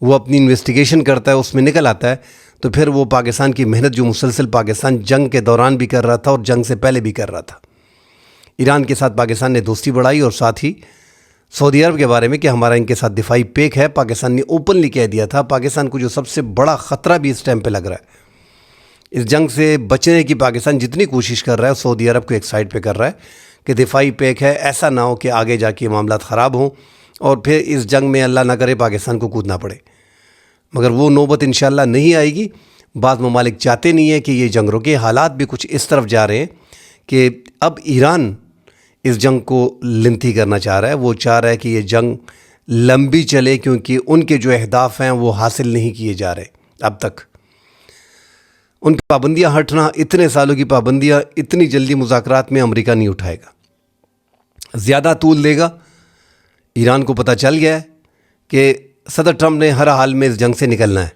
وہ اپنی انویسٹیگیشن کرتا ہے, اس میں نکل آتا ہے, تو پھر وہ پاکستان کی محنت جو مسلسل پاکستان جنگ کے دوران بھی کر رہا تھا اور جنگ سے پہلے بھی کر رہا تھا. ایران کے ساتھ پاکستان نے دوستی بڑھائی, اور ساتھ ہی سعودی عرب کے بارے میں کہ ہمارا ان کے ساتھ دفاعی پیک ہے, پاکستان نے اوپنلی کہہ دیا تھا. پاکستان کو جو سب سے بڑا خطرہ بھی اس ٹائم پہ لگ رہا ہے, اس جنگ سے بچنے کی پاکستان جتنی کوشش کر رہا ہے سعودی عرب کو ایک سائڈ پہ کر رہا ہے کہ دفاعی پیک ہے, ایسا نہ ہو کہ آگے جا کے معاملات خراب ہوں اور پھر اس جنگ میں اللہ نہ کرے پاکستان کو کودنا پڑے. مگر وہ نوبت انشاءاللہ نہیں آئے گی. بعض ممالک چاہتے نہیں ہیں کہ یہ جنگ رکے. حالات بھی کچھ اس طرف جا رہے ہیں کہ اب ایران اس جنگ کو لنتھی کرنا چاہ رہا ہے. وہ چاہ رہا ہے کہ یہ جنگ لمبی چلے, کیونکہ ان کے جو اہداف ہیں وہ حاصل نہیں کیے جا رہے اب تک. ان کی پابندیاں ہٹنا, اتنے سالوں کی پابندیاں اتنی جلدی مذاکرات میں امریکہ نہیں اٹھائے گا, زیادہ طول دے گا. ایران کو پتہ چل گیا ہے کہ صدر ٹرمپ نے ہر حال میں اس جنگ سے نکلنا ہے.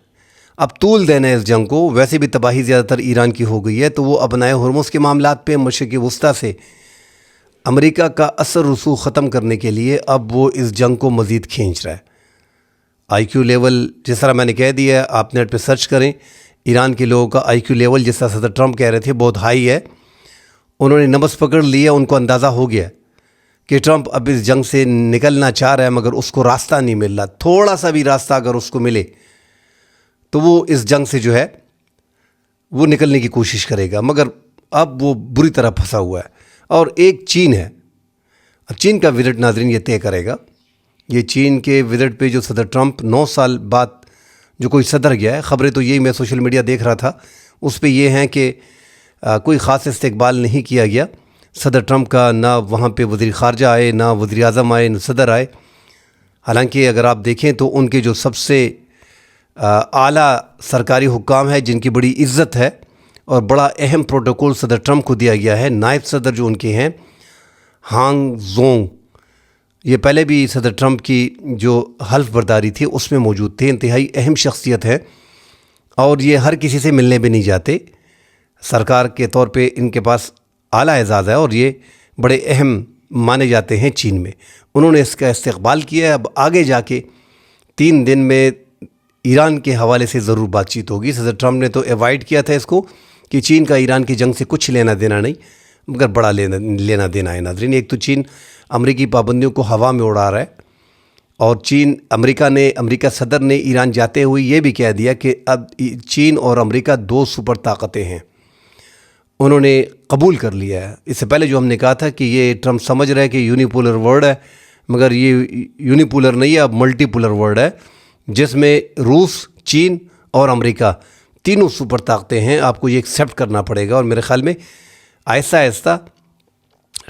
اب طول دینا ہے اس جنگ کو. ویسے بھی تباہی زیادہ تر ایران کی ہو گئی ہے, تو وہ ابنائے ہرمز کے معاملات پہ مشرق وسطیٰ سے امریکہ کا اثر رسوخ ختم کرنے کے لیے اب وہ اس جنگ کو مزید کھینچ رہا ہے. آئی کیو لیول جس طرح میں نے کہہ دیا ہے, آپ نیٹ پہ سرچ کریں, ایران کے لوگوں کا آئی کیو لیول جس طرح صدر ٹرمپ کہہ رہے تھے بہت ہائی ہے. انہوں نے نبض پکڑ لیا, ان کو اندازہ ہو گیا کہ ٹرمپ اب اس جنگ سے نکلنا چاہ رہا ہے, مگر اس کو راستہ نہیں مل رہا. تھوڑا سا بھی راستہ اگر اس کو ملے تو وہ اس جنگ سے جو ہے وہ نکلنے کی کوشش کرے گا, مگر اب وہ بری طرح پھنسا ہوا ہے. اور ایک چین ہے, اب چین کا وزٹ ناظرین یہ طے کرے گا. یہ چین کے وزٹ پہ جو صدر ٹرمپ 9 سال بعد جو کوئی صدر گیا ہے, خبریں تو یہی میں سوشل میڈیا دیکھ رہا تھا, اس پہ یہ ہیں کہ کوئی خاص استقبال نہیں کیا گیا صدر ٹرمپ کا. نہ وہاں پہ وزیر خارجہ آئے, نہ وزیر اعظم آئے, نہ صدر آئے. حالانکہ اگر آپ دیکھیں تو ان کے جو سب سے اعلیٰ سرکاری حکام ہے جن کی بڑی عزت ہے اور بڑا اہم پروٹوکول صدر ٹرمپ کو دیا گیا ہے, نائب صدر جو ان کے ہیں ہانگ زونگ, یہ پہلے بھی صدر ٹرمپ کی جو حلف برداری تھی اس میں موجود تھے. انتہائی اہم شخصیت ہے اور یہ ہر کسی سے ملنے بھی نہیں جاتے. سرکار کے طور پہ ان کے پاس اعلیٰ اعزاز ہے اور یہ بڑے اہم مانے جاتے ہیں چین میں. انہوں نے اس کا استقبال کیا ہے. اب آگے جا کے 3 دن میں ایران کے حوالے سے ضرور بات چیت ہوگی. صدر ٹرمپ نے تو ایوائڈ کیا تھا اس کو کہ چین کا ایران کی جنگ سے کچھ لینا دینا نہیں, مگر بڑا لینا دینا ہے ناظرین. ایک تو چین امریکی پابندیوں کو ہوا میں اڑا رہا ہے, اور امریکہ صدر نے ایران جاتے ہوئے یہ بھی کہہ دیا کہ اب چین اور امریکہ 2 سپر طاقتیں ہیں. انہوں نے قبول کر لیا ہے. اس سے پہلے جو ہم نے کہا تھا کہ یہ ٹرمپ سمجھ رہے کہ یونیپولر ورلڈ ہے, مگر یہ یونیپولر نہیں ہے, اب ملٹی پولر ورلڈ ہے, جس میں روس, چین اور امریکہ تینوں سپر طاقتیں ہیں. آپ کو یہ ایکسیپٹ کرنا پڑے گا. اور میرے خیال میں آہستہ آہستہ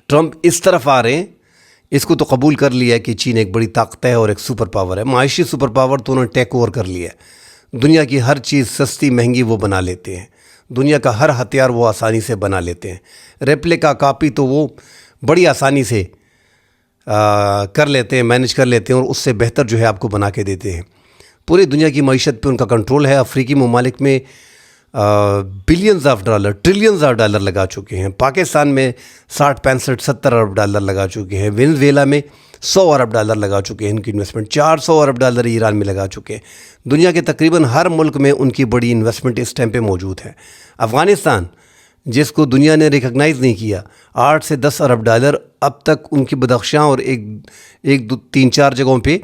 ٹرمپ اس طرف آ رہے ہیں, اس کو تو قبول کر لیا ہے کہ چین ایک بڑی طاقت ہے اور ایک سپر پاور ہے. معاشی سپر پاور تو انہوں نے ٹیک اوور کر لیا ہے. دنیا کی ہر چیز سستی مہنگی وہ بنا لیتے ہیں. دنیا کا ہر ہتھیار وہ آسانی سے بنا لیتے ہیں. ریپلیکا کاپی تو وہ بڑی آسانی سے کر لیتے ہیں, مینج کر لیتے ہیں, اور اس سے بہتر جو ہے آپ کو بنا کے دیتے ہیں. پوری دنیا کی معیشت پہ ان کا کنٹرول ہے. افریقی ممالک میں billions of dollar, trillions of dollar لگا چکے ہیں. پاکستان میں 60 65 70 ارب ڈالر لگا چکے ہیں. وینزویلا میں 100 ارب ڈالر لگا چکے ہیں ان کی انویسٹمنٹ. 400 ارب ڈالر ایران میں لگا چکے ہیں. دنیا کے تقریباً ہر ملک میں ان کی بڑی انویسٹمنٹ اس ٹائم پہ موجود ہے. افغانستان جس کو دنیا نے ریکگنائز نہیں کیا, 8 سے 10 ارب ڈالر اب تک ان کی بدخشاں اور ایک دو 3 4 جگہوں پہ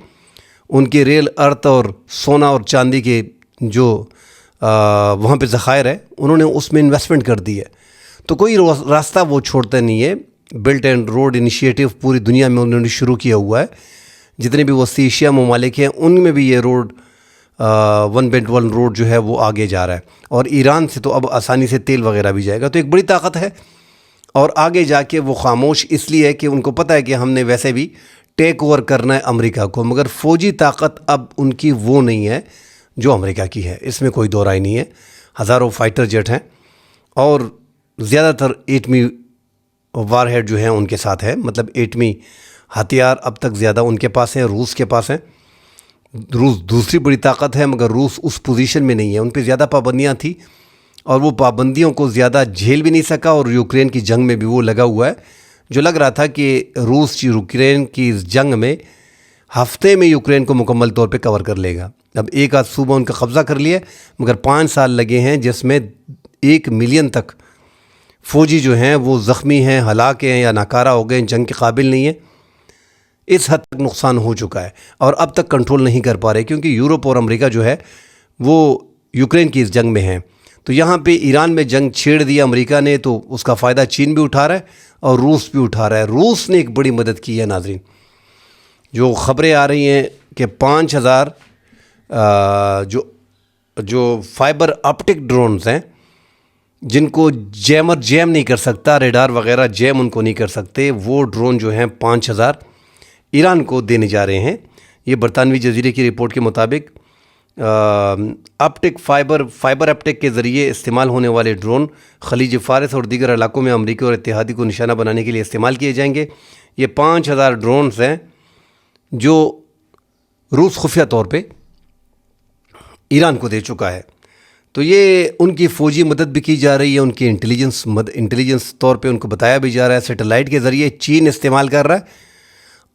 ان کے ریل ارتھ اور سونا اور چاندی کے جو وہاں پہ ذخائر ہے انہوں نے اس میں انویسٹمنٹ کر دی ہے. تو کوئی راستہ وہ چھوڑتا نہیں ہے. بلٹ اینڈ روڈ انیشیٹو پوری دنیا میں انہوں نے شروع کیا ہوا ہے. جتنے بھی وسطی ایشیا ممالک ہیں ان میں بھی یہ روڈ 1 بلٹ 1 روڈ جو ہے وہ آگے جا رہا ہے. اور ایران سے تو اب آسانی سے تیل وغیرہ بھی جائے گا. تو ایک بڑی طاقت ہے, اور آگے جا کے وہ خاموش اس لیے ہے کہ ان کو پتہ ہے کہ ہم نے ویسے بھی ٹیک اوور کرنا ہے امریکہ کو. مگر فوجی طاقت اب ان کی وہ نہیں ہے جو امریکہ کی ہے, اس میں کوئی دو رائے نہیں ہے. ہزاروں فائٹر جیٹ ہیں اور زیادہ تر ایٹمی وار ہیڈ جو ہیں ان کے ساتھ ہے. مطلب ایٹمی ہتھیار اب تک زیادہ ان کے پاس ہیں, روس کے پاس ہیں. روس دوسری بڑی طاقت ہے, مگر روس اس پوزیشن میں نہیں ہے. ان پہ زیادہ پابندیاں تھیں اور وہ پابندیوں کو زیادہ جھیل بھی نہیں سکا, اور یوکرین کی جنگ میں بھی وہ لگا ہوا ہے. جو لگ رہا تھا کہ روس یوکرین کی اس جنگ میں ہفتے میں یوکرین کو مکمل طور پہ کور کر لے گا۔ اب ایک آدھ صوبہ ان کا قبضہ کر لیا، مگر 5 سال لگے ہیں، جس میں 1 ملین تک فوجی جو ہیں وہ زخمی ہیں، ہلاک ہیں یا ناکارہ ہو گئے، جنگ کے قابل نہیں ہیں۔ اس حد تک نقصان ہو چکا ہے اور اب تک کنٹرول نہیں کر پا رہے، کیونکہ یورپ اور امریکہ جو ہے وہ یوکرین کی اس جنگ میں ہیں۔ تو یہاں پہ ایران میں جنگ چھیڑ دیا امریکہ نے، تو اس کا فائدہ چین بھی اٹھا رہا ہے اور روس بھی اٹھا رہا ہے۔ روس نے ایک بڑی مدد کی ہے ناظرین، جو خبریں آ رہی ہیں کہ 5000 جو فائبر آپٹک ڈرونز ہیں، جن کو جیمر جیم نہیں کر سکتا، ریڈار وغیرہ جیم ان کو نہیں کر سکتے، وہ ڈرون جو ہیں 5000 ایران کو دینے جا رہے ہیں۔ یہ برطانوی جزیرے کی رپورٹ کے مطابق فائبر آپٹک کے ذریعے استعمال ہونے والے ڈرون خلیج فارس اور دیگر علاقوں میں امریکہ اور اتحادی کو نشانہ بنانے کے لیے استعمال کیے جائیں گے۔ یہ 5000 ڈرونز ہیں جو روس خفیہ طور پہ ایران کو دے چکا ہے۔ تو یہ ان کی فوجی مدد بھی کی جا رہی ہے، ان کی انٹیلیجنس طور پہ ان کو بتایا بھی جا رہا ہے۔ سیٹلائٹ کے ذریعے چین استعمال کر رہا ہے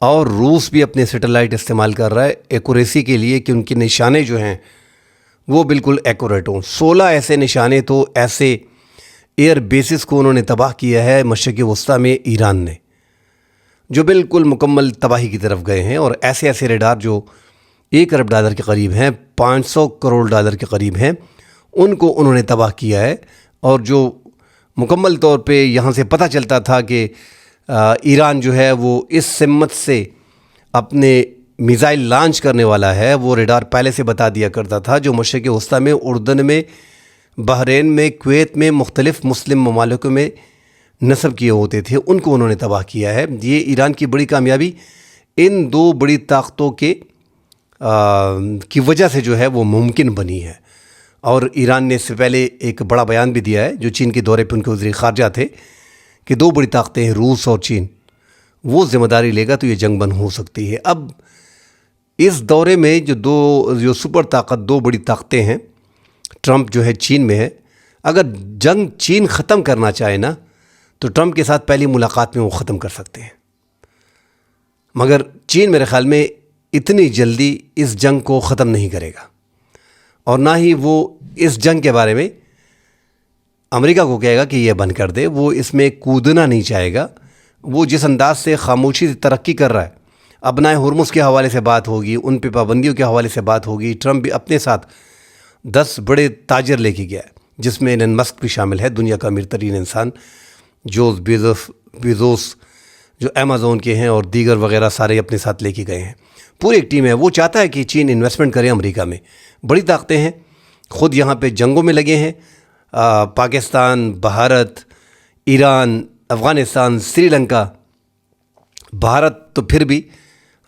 اور روس بھی اپنے سیٹلائٹ استعمال کر رہا ہے ایکوریسی کے لیے، کہ ان کے نشانے جو ہیں وہ بالکل ایکوریٹ ہوں۔ 16 ایسے نشانے تو ایسے ایئر بیسز کو انہوں نے تباہ کیا ہے مشرق وسطیٰ میں ایران نے، جو بالکل مکمل تباہی کی طرف گئے ہیں۔ اور ایسے ریڈار جو $1 ارب کے قریب ہیں، $500 کروڑ کے قریب ہیں، ان کو انہوں نے تباہ کیا ہے۔ اور جو مکمل طور پہ یہاں سے پتہ چلتا تھا کہ ایران جو ہے وہ اس سمت سے اپنے میزائل لانچ کرنے والا ہے، وہ ریڈار پہلے سے بتا دیا کرتا تھا، جو مشرق وسطیٰ میں، اردن میں، بحرین میں، کویت میں، مختلف مسلم ممالکوں میں نصب کیے ہوتے تھے، ان کو انہوں نے تباہ کیا ہے۔ یہ ایران کی بڑی کامیابی ان 2 بڑی طاقتوں کی وجہ سے جو ہے وہ ممکن بنی ہے۔ اور ایران نے اس سے پہلے ایک بڑا بیان بھی دیا ہے، جو چین کے دورے پہ ان کے وزیر خارجہ تھے، کہ 2 بڑی طاقتیں ہیں، روس اور چین، وہ ذمہ داری لے گا تو یہ جنگ بند ہو سکتی ہے۔ اب اس دورے میں جو سپر طاقت 2 بڑی طاقتیں ہیں، ٹرمپ جو ہے چین میں ہے، اگر جنگ چین ختم کرنا چاہے نا تو ٹرمپ کے ساتھ پہلی ملاقات میں وہ ختم کر سکتے ہیں، مگر چین میرے خیال میں اتنی جلدی اس جنگ کو ختم نہیں کرے گا، اور نہ ہی وہ اس جنگ کے بارے میں امریکہ کو کہے گا کہ یہ بند کر دے۔ وہ اس میں کودنا نہیں چاہے گا۔ وہ جس انداز سے خاموشی سے ترقی کر رہا ہے، ابنائے ہرمز کے حوالے سے بات ہوگی، ان پہ پابندیوں کے حوالے سے بات ہوگی۔ ٹرمپ بھی اپنے ساتھ 10 بڑے تاجر لے کے گیا ہے، جس میں ایلن مسک بھی شامل ہے، دنیا کا امیر ترین انسان، جوز بیزوس جو امیزون کے ہیں، اور دیگر وغیرہ سارے اپنے ساتھ لے کے گئے ہیں۔ پوری ایک ٹیم ہے۔ وہ چاہتا ہے کہ چین انویسٹمنٹ کرے امریکہ میں۔ بڑی طاقتیں ہیں، خود یہاں پہ جنگوں میں لگے ہیں، پاکستان، بھارت، ایران، افغانستان، سری لنکا۔ بھارت تو پھر بھی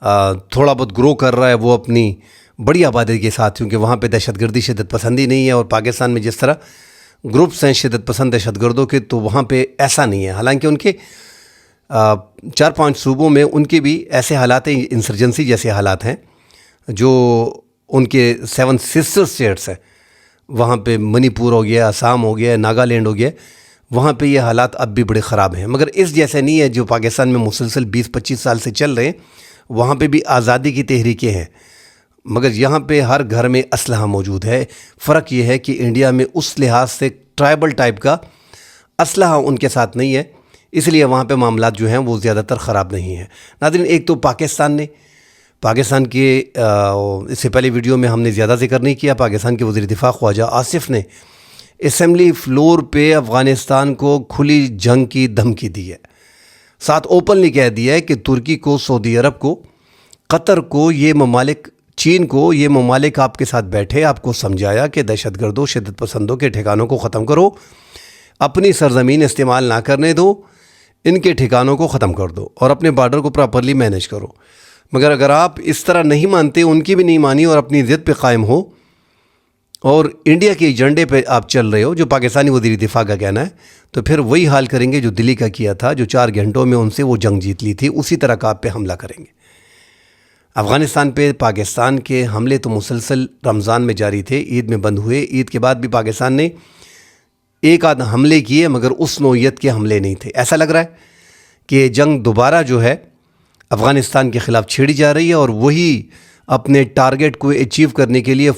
تھوڑا بہت گرو کر رہا ہے وہ اپنی بڑی آبادی کے ساتھ، کیونکہ وہاں پہ دہشت گردی، شدت پسندی نہیں ہے۔ اور پاکستان میں جس طرح گروپس ہیں شدت پسند دہشت گردوں کے، تو وہاں پہ ایسا نہیں ہے۔ حالانکہ ان کے 4-5 صوبوں میں ان کے بھی ایسے حالات ہیں، انسرجنسی جیسے حالات ہیں، جو ان کے 7 سسٹر اسٹیٹس ہیں، وہاں پہ منی پور ہو گیا، آسام ہو گیا، ناگالینڈ ہو گیا، وہاں پہ یہ حالات اب بھی بڑے خراب ہیں، مگر اس جیسے نہیں ہے جو پاکستان میں مسلسل 20-25 سال سے چل رہے ہیں۔ وہاں پہ بھی آزادی کی تحریکیں ہیں، مگر یہاں پہ ہر گھر میں اسلحہ موجود ہے۔ فرق یہ ہے کہ انڈیا میں اس لحاظ سے ٹرائبل ٹائپ کا اسلحہ ان کے ساتھ نہیں ہے، اس لیے وہاں پہ معاملات جو ہیں وہ زیادہ تر خراب نہیں ہیں۔ ناظرین، ایک تو پاکستان کے اس سے پہلے ویڈیو میں ہم نے زیادہ ذکر نہیں کیا، پاکستان کے وزیر دفاع خواجہ آصف نے اسمبلی فلور پہ افغانستان کو کھلی جنگ کی دھمکی دی ہے، ساتھ اوپنلی کہہ دیا ہے کہ ترکی کو، سعودی عرب کو، قطر کو، یہ ممالک، چین کو، یہ ممالک آپ کے ساتھ بیٹھے، آپ کو سمجھایا کہ دہشت گردوں، شدت پسندوں کے ٹھکانوں کو ختم کرو، اپنی سرزمین استعمال نہ کرنے دو، ان کے ٹھکانوں کو ختم کر دو اور اپنے بارڈر کو پراپرلی مینیج کرو۔ مگر اگر آپ اس طرح نہیں مانتے، ان کی بھی نہیں مانی اور اپنی ضد پہ قائم ہو اور انڈیا کے ایجنڈے پہ آپ چل رہے ہو، جو پاکستانی وزیر دفاع کا کہنا ہے، تو پھر وہی حال کریں گے جو دلی کا کیا تھا، جو 4 گھنٹوں میں ان سے وہ جنگ جیت لی تھی، اسی طرح کا آپ پہ حملہ کریں گے۔ افغانستان پہ پاکستان کے حملے تو مسلسل رمضان میں جاری تھے، عید میں بند ہوئے، عید کے بعد بھی پاکستان نے ایک آدھ حملے کیے، مگر اس نوعیت کے حملے نہیں تھے۔ ایسا لگ رہا ہے کہ جنگ دوبارہ جو ہے افغانستان کے خلاف چھیڑی جا رہی ہے، اور وہی اپنے ٹارگٹ کو اچیو کرنے کے لیے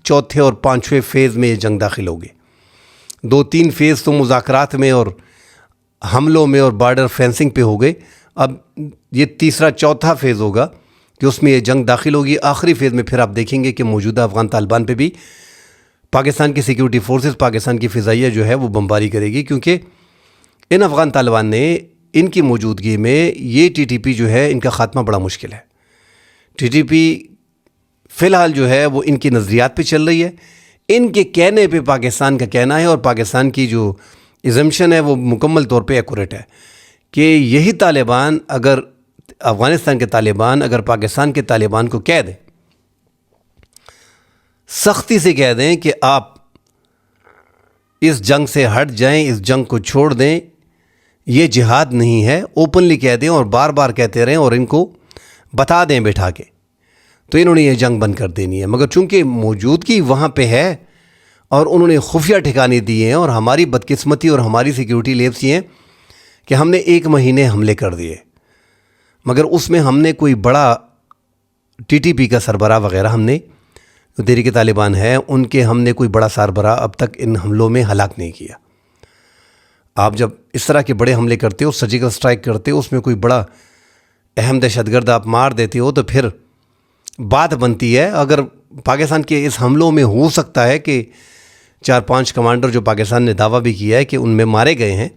چوتھے اور پانچویں فیز میں یہ جنگ داخل ہوگی۔ 2-3 فیز تو مذاکرات میں اور حملوں میں اور بارڈر فینسنگ پہ ہو گئے، اب یہ تیسرا چوتھا فیز ہوگا کہ اس میں یہ جنگ داخل ہوگی۔ آخری فیز میں پھر آپ دیکھیں گے کہ موجودہ افغان طالبان پہ بھی پاکستان کی سیکیورٹی فورسز، پاکستان کی فضائیہ جو ہے وہ بمباری کرے گی، کیونکہ ان افغان طالبان نے ان کی موجودگی میں یہ ٹی ٹی پی جو ہے ان کا خاتمہ بڑا مشکل ہے۔ ٹی ٹی پی فی الحال جو ہے وہ ان کی نظریات پہ چل رہی ہے، ان کے کہنے پہ پاکستان کا کہنا ہے، اور پاکستان کی جو ایزمپشن ہے وہ مکمل طور پہ ایکوریٹ ہے کہ یہی طالبان اگر افغانستان کے طالبان اگر پاکستان کے طالبان کو کہہ دیں، سختی سے کہہ دیں کہ آپ اس جنگ سے ہٹ جائیں، اس جنگ کو چھوڑ دیں، یہ جہاد نہیں ہے، اوپنلی کہہ دیں اور بار بار کہتے رہیں اور ان کو بتا دیں بیٹھا کے، تو انہوں نے یہ جنگ بند کر دینی ہے۔ مگر چونکہ موجودگی وہاں پہ ہے اور انہوں نے خفیہ ٹھکانے دیے ہیں، اور ہماری بدقسمتی اور ہماری سیکیورٹی لیبس یہ ہیں کہ ہم نے 1 مہینے حملے کر دیے، مگر اس میں ہم نے کوئی بڑا ٹی ٹی پی کا سربراہ وغیرہ ہم نے جو تحریک طالبان ہے ان کے ہم نے کوئی بڑا سربراہ اب تک ان حملوں میں ہلاک نہیں کیا۔ آپ جب اس طرح کے بڑے حملے کرتے ہو، سرجیکل سٹرائک کرتے ہو، اس میں کوئی بڑا اہم دہشت گرد آپ مار دیتے ہو، تو پھر بات بنتی ہے۔ اگر پاکستان کے اس حملوں میں ہو سکتا ہے کہ 4-5 کمانڈر جو پاکستان نے دعویٰ بھی کیا ہے کہ ان میں مارے گئے ہیں،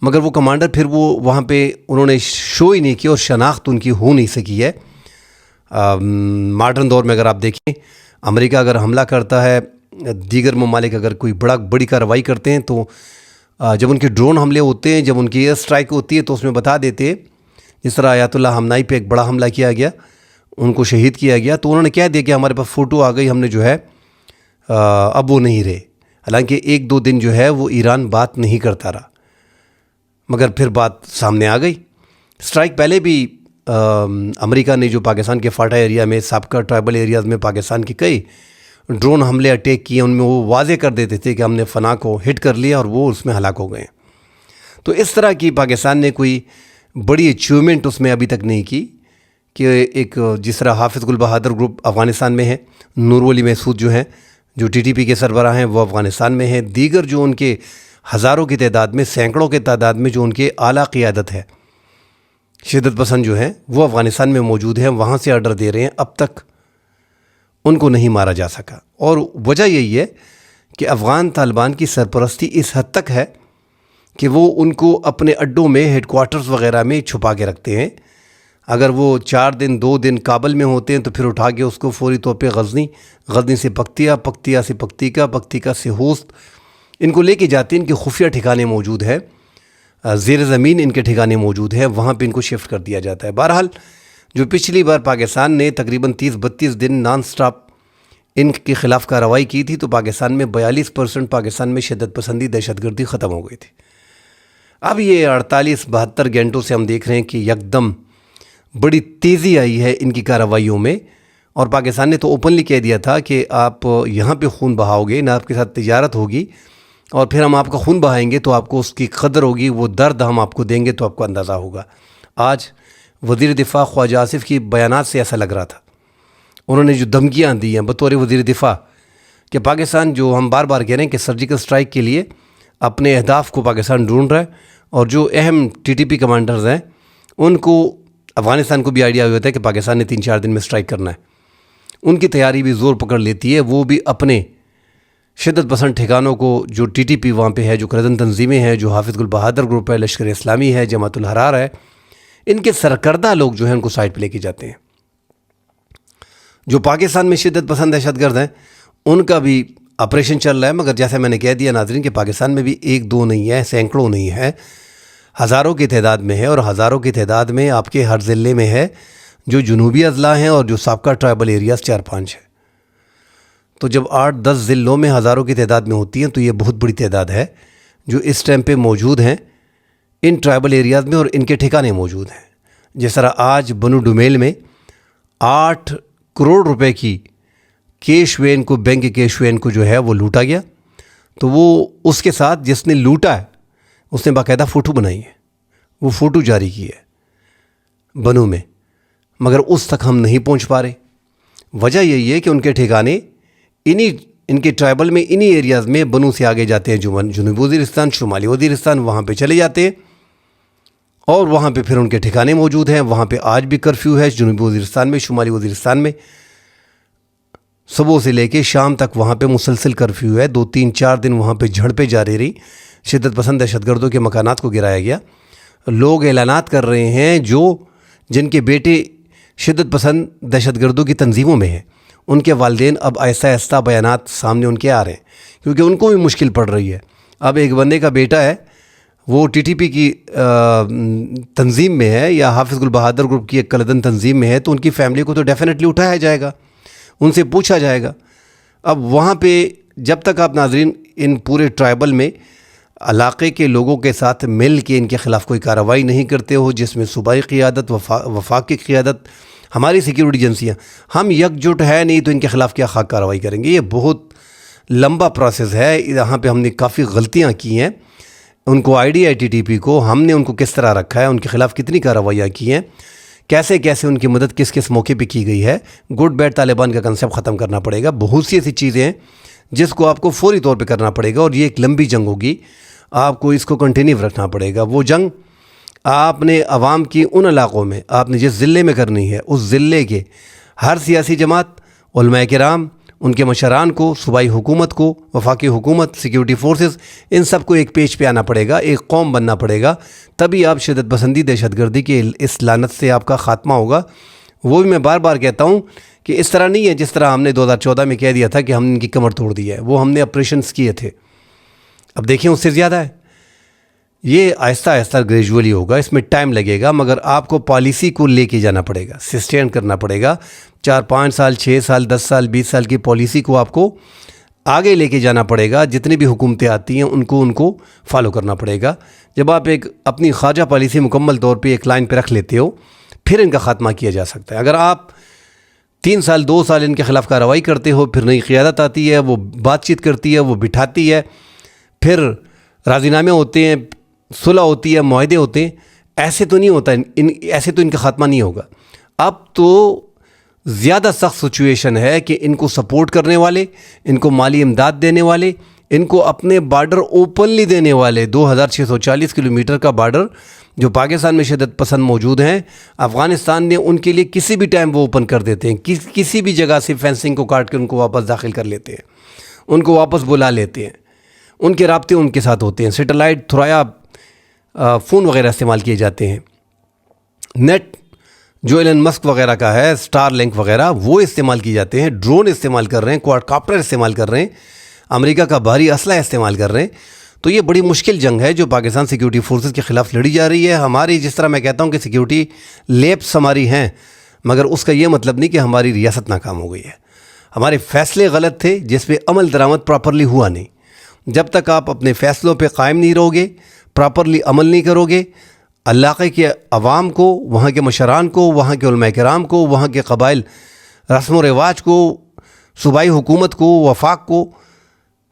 مگر وہ کمانڈر پھر وہ وہاں پہ انہوں نے شو ہی نہیں کی اور شناخت ان کی ہو نہیں سکی ہے۔ ماڈرن دور میں اگر آپ دیکھیں، امریکہ اگر حملہ کرتا ہے، دیگر ممالک اگر کوئی بڑی کارروائی کرتے ہیں، تو جب ان کے ڈرون حملے ہوتے ہیں، جب ان کی ایئر اسٹرائک ہوتی ہے، تو اس میں بتا دیتے ہیں، جس طرح آیت اللہ ہمنائی پہ ایک بڑا حملہ کیا گیا، ان کو شہید کیا گیا، تو انہوں نے کہہ دیا کہ ہمارے پاس فوٹو آ گئی، ہم نے جو ہے اب وہ نہیں رہے، حالانکہ 1-2 دن جو ہے وہ ایران بات نہیں کرتا رہا، مگر پھر بات سامنے آ گئی۔ اسٹرائک پہلے بھی امریکہ نے جو پاکستان کے فاٹا ایریا میں، سابقہ ٹرائبل ایریاز میں پاکستان کے کئی ڈرون حملے اٹیک کیے، ان میں وہ واضح کر دیتے تھے کہ ہم نے فنا کو ہٹ کر لیا اور وہ اس میں ہلاک ہو گئے۔ تو اس طرح کی پاکستان نے کوئی بڑی اچیومنٹ اس میں ابھی تک نہیں کی کہ ایک جس طرح حافظ گل بہادر گروپ افغانستان میں ہے، نور ولی محسود جو ہیں جو ٹی ٹی پی کے سربراہ ہیں وہ افغانستان میں ہیں، دیگر جو ان کے ہزاروں کی تعداد میں، سینکڑوں کی تعداد میں جو ان کے اعلیٰ قیادت ہے، شدت پسند جو ہیں وہ افغانستان میں موجود ہیں، وہاں سے آرڈر دے رہے ہیں، اب تک ان کو نہیں مارا جا سکا۔ اور وجہ یہی ہے کہ افغان طالبان کی سرپرستی اس حد تک ہے کہ وہ ان کو اپنے اڈوں میں، ہیڈ کوارٹرز وغیرہ میں چھپا کے رکھتے ہیں۔ اگر وہ 4 دن 2 دن کابل میں ہوتے ہیں تو پھر اٹھا کے اس کو فوری طور پہ غزنی سے پکتیا، پکتیا سے پکتیکا، پکتیکا سے ہوست ان کو لے کے جاتے ہیں۔ ان کے خفیہ ٹھکانے موجود ہے، زیر زمین ان کے ٹھکانے موجود ہیں، وہاں پہ ان کو شفٹ کر دیا جاتا ہے۔ بہرحال جو پچھلی بار پاکستان نے تقریباً 30-32 دن نان سٹاپ ان کے خلاف کارروائی کی تھی، تو پاکستان میں 42% پاکستان میں شدت پسندی، دہشت گردی ختم ہو گئی تھی۔ اب یہ 48-72 گھنٹوں سے ہم دیکھ رہے ہیں کہ یکدم بڑی تیزی آئی ہے ان کی کارروائیوں میں، اور پاکستان نے تو اوپنلی کہہ دیا تھا کہ آپ یہاں پہ خون بہاؤ گے، نہ آپ کے ساتھ تجارت ہوگی، اور پھر ہم آپ کا خون بہائیں گے تو آپ کو اس کی قدر ہوگی، وہ درد ہم آپ کو دیں گے تو آپ کو اندازہ ہوگا۔ آج وزیر دفاع خواجہ آصف کی بیانات سے ایسا لگ رہا تھا، انہوں نے جو دھمکیاں دی ہیں بطور وزیر دفاع کہ پاکستان، جو ہم بار بار کہہ رہے ہیں کہ سرجیکل سٹرائک کے لیے اپنے اہداف کو پاکستان ڈھونڈ رہا ہے، اور جو اہم ٹی ٹی پی کمانڈرز ہیں ان کو افغانستان کو بھی آئیڈیا ہوتا ہے کہ پاکستان نے 3-4 دن میں سٹرائک کرنا ہے، ان کی تیاری بھی زور پکڑ لیتی ہے، وہ بھی اپنے شدت پسند ٹھکانوں کو، جو ٹی ٹی پی وہاں پہ ہے، جو کرزن تنظیمیں ہیں، جو حافظ گل بہادر گروپ ہے، لشکر اسلامی ہے، جماعت الحرار ہے، ان کے سرکردہ لوگ جو ہیں ان کو سائٹ پہ لے کے جاتے ہیں۔ جو پاکستان میں شدت پسند دہشت گرد ہیں ان کا بھی آپریشن چل رہا ہے، مگر جیسے میں نے کہہ دیا ناظرین کہ پاکستان میں بھی 1-2 نہیں ہے، سینکڑوں نہیں ہے، ہزاروں کی تعداد میں ہے، اور ہزاروں کی تعداد میں آپ کے ہر ضلع میں ہے، جو جنوبی اضلاع ہیں اور جو سابقہ ٹرائبل ایریاز 4-5 ہیں۔ تو جب 8-10 ضلعوں میں ہزاروں کی تعداد میں ہوتی ہیں تو یہ بہت بڑی تعداد ہے جو اس ٹائم پہ موجود ہیں ان ٹرائبل ایریاز میں، اور ان کے ٹھکانے موجود ہیں۔ جس طرح آج بنو ڈومیل میں 8 کروڑ روپے کی کیش وین کو، بینک کیش وین کو جو ہے وہ لوٹا گیا، تو وہ اس کے ساتھ جس نے لوٹا ہے اس نے باقاعدہ فوٹو بنائی ہے، وہ فوٹو جاری کی ہے۔ بنو میں، مگر اس تک ہم نہیں پہنچ پا رہے۔ وجہ یہی ہے کہ ان کے ٹھکانے ان کے ٹرائبل میں انہی ایریاز میں بنو سے آگے جاتے ہیں، جنوبی وزیرستان، شمالی وزیرستان، وہاں پہ چلے جاتے ہیں اور وہاں پہ پھر ان کے ٹھکانے موجود ہیں۔ وہاں پہ آج بھی کرفیو ہے، جنوبی وزیرستان میں، شمالی وزیرستان میں صبح سے لے کے شام تک وہاں پہ مسلسل کرفیو ہے۔ 2-3-4 دن وہاں پہ جھڑپیں جاری رہی، شدت پسند دہشت گردوں کے مکانات کو گرایا گیا۔ لوگ اعلانات کر رہے ہیں جن کے بیٹے شدت پسند دہشت گردوں کی تنظیموں میں ہیں، ان کے والدین اب آہستہ آہستہ بیانات سامنے ان کے آ رہے ہیں، کیونکہ ان کو بھی مشکل پڑ رہی ہے۔ اب ایک بندے کا بیٹا ہے، وہ TTP کی تنظیم میں ہے یا حافظ گل بہادر گروپ کی ایک کلدن تنظیم میں ہے، تو ان کی فیملی کو تو ڈیفینیٹلی اٹھایا جائے گا، ان سے پوچھا جائے گا۔ اب وہاں پہ جب تک آپ ناظرین ان پورے ٹرائبل میں علاقے کے لوگوں کے ساتھ مل کے ان کے خلاف کوئی کارروائی نہیں کرتے ہو، جس میں صوبائی قیادت، وفاقی قیادت، ہماری سیکیورٹی ایجنسیاں، ہم یکجٹ ہے نہیں تو ان کے خلاف کیا خاک کارروائی کریں گے؟ یہ بہت لمبا پروسیس ہے۔ یہاں پہ ہم نے کافی غلطیاں کی ہیں۔ ان کو TTP کو ہم نے ان کو کس طرح رکھا ہے، ان کے خلاف کتنی کارروائیاں کی ہیں، کیسے ان کی مدد کس موقع پہ کی گئی ہے۔ گڈ بیڈ طالبان کا کنسیپٹ ختم کرنا پڑے گا۔ بہت سی ایسی چیزیں ہیں جس کو آپ کو فوری طور پہ کرنا پڑے گا، اور یہ ایک لمبی جنگ ہوگی، آپ کو اس کو کنٹینیو رکھنا پڑے گا۔ وہ جنگ آپ نے عوام کی ان علاقوں میں، آپ نے جس ضلع میں کرنی ہے، اس ضلع کے ہر سیاسی جماعت، علماء کرام، ان کے مشران کو، صوبائی حکومت کو، وفاقی حکومت، سیکیورٹی فورسز، ان سب کو ایک پیج پہ آنا پڑے گا، ایک قوم بننا پڑے گا، تبھی آپ شدت پسندی دہشت گردی کی اس لعنت سے آپ کا خاتمہ ہوگا۔ وہ بھی میں بار بار کہتا ہوں کہ اس طرح نہیں ہے جس طرح ہم نے 2014 میں کہہ دیا تھا کہ ہم نے ان کی کمر توڑ دی ہے، وہ ہم نے آپریشنز کیے تھے۔ اب دیکھیں اس سے زیادہ ہے، یہ آہستہ آہستہ گریجولی ہوگا، اس میں ٹائم لگے گا، مگر آپ کو پالیسی کو لے کے جانا پڑے گا، سسٹین کرنا پڑے گا۔ 4-5 سال، 6 سال، 10 سال، 20 سال کی پالیسی کو آپ کو آگے لے کے جانا پڑے گا۔ جتنی بھی حکومتیں آتی ہیں ان کو فالو کرنا پڑے گا۔ جب آپ اپنی خواجہ پالیسی مکمل طور پہ ایک لائن پہ رکھ لیتے ہو، پھر ان کا خاتمہ کیا جا سکتا ہے۔ اگر آپ 3 سال، 2 سال ان کے خلاف کارروائی کرتے ہو، پھر نئی قیادت آتی ہے، وہ بات چیت کرتی ہے، وہ بٹھاتی ہے، پھر راضی نامے ہوتے ہیں، صلح ہوتی ہے، معاہدے ہوتے ہیں، ایسے تو نہیں ہوتا، ایسے تو ان کا خاتمہ نہیں ہوگا۔ اب تو زیادہ سخت سچویشن ہے کہ ان کو سپورٹ کرنے والے، ان کو مالی امداد دینے والے، ان کو اپنے بارڈر اوپنلی دینے والے، 2640 کلومیٹر کا بارڈر جو پاکستان میں شدت پسند موجود ہیں، افغانستان نے ان کے لیے کسی بھی ٹائم وہ اوپن کر دیتے ہیں، کسی بھی جگہ سے فینسنگ کو کاٹ کے ان کو واپس داخل کر لیتے ہیں، ان کو واپس بلا لیتے ہیں، ان کے رابطے ان کے ساتھ ہوتے ہیں، سیٹلائٹ تھرایا فون وغیرہ استعمال کیے جاتے ہیں، نیٹ جو ایلن مسک وغیرہ کا ہے، سٹار لنک وغیرہ، وہ استعمال کیے جاتے ہیں، ڈرون استعمال کر رہے ہیں، کوارڈ کاپٹر استعمال کر رہے ہیں، امریکہ کا بھاری اسلحہ استعمال کر رہے ہیں۔ تو یہ بڑی مشکل جنگ ہے جو پاکستان سیکیورٹی فورسز کے خلاف لڑی جا رہی ہے۔ ہماری، جس طرح میں کہتا ہوں کہ سیکیورٹی لیپس ہماری ہیں، مگر اس کا یہ مطلب نہیں کہ ہماری ریاست ناکام ہو گئی ہے۔ ہمارے فیصلے غلط تھے جس پہ عمل درآمد پراپرلی ہوا نہیں۔ جب تک آپ اپنے فیصلوں پہ قائم نہیں رہو گے، پراپرلی عمل نہیں کرو گے، علاقے کے عوام کو، وہاں کے مشران کو، وہاں کے علماء کرام کو، وہاں کے قبائل رسم و رواج کو، صوبائی حکومت کو، وفاق کو،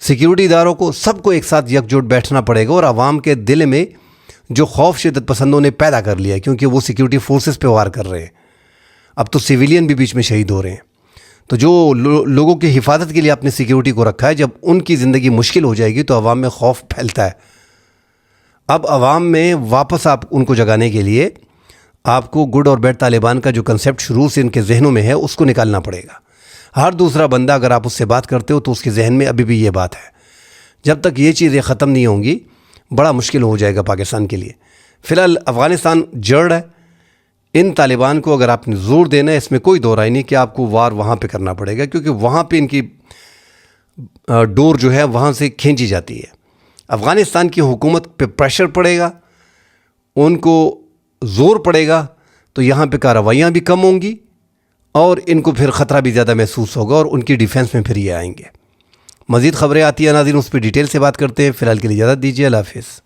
سیکیورٹی اداروں کو، سب کو ایک ساتھ یکجٹ بیٹھنا پڑے گا۔ اور عوام کے دل میں جو خوف شدت پسندوں نے پیدا کر لیا ہے، کیونکہ وہ سیکیورٹی فورسز پہ وار کر رہے ہیں، اب تو سویلین بھی بیچ میں شہید ہو رہے ہیں۔ تو جو لوگوں کی حفاظت کے لیے اپنے سیکیورٹی کو رکھا ہے، جب ان کی زندگی مشکل ہو جائے گی تو عوام میں خوف پھیلتا ہے۔ اب عوام میں واپس آپ ان کو جگانے کے لیے آپ کو گڈ اور بیڈ طالبان کا جو کنسیپٹ شروع سے ان کے ذہنوں میں ہے، اس کو نکالنا پڑے گا۔ ہر دوسرا بندہ اگر آپ اس سے بات کرتے ہو تو اس کے ذہن میں ابھی بھی یہ بات ہے۔ جب تک یہ چیزیں ختم نہیں ہوں گی، بڑا مشکل ہو جائے گا پاکستان کے لیے۔ فی الحال افغانستان جڑ ہے، ان طالبان کو اگر آپ نے زور دینا ہے، اس میں کوئی دو رائے نہیں کہ آپ کو وار وہاں پہ کرنا پڑے گا، کیونکہ وہاں پہ ان کی ڈور جو ہے وہاں سے کھینچی جاتی ہے۔ افغانستان کی حکومت پہ پریشر پڑے گا، ان کو زور پڑے گا، تو یہاں پہ کارروائیاں بھی کم ہوں گی اور ان کو پھر خطرہ بھی زیادہ محسوس ہوگا، اور ان کی ڈیفنس میں پھر یہ آئیں گے۔ مزید خبریں آتی ہیں ناظرین، اس پہ ڈیٹیل سے بات کرتے ہیں۔ فی الحال کے لیے اجازت دیجیے، اللہ حافظ۔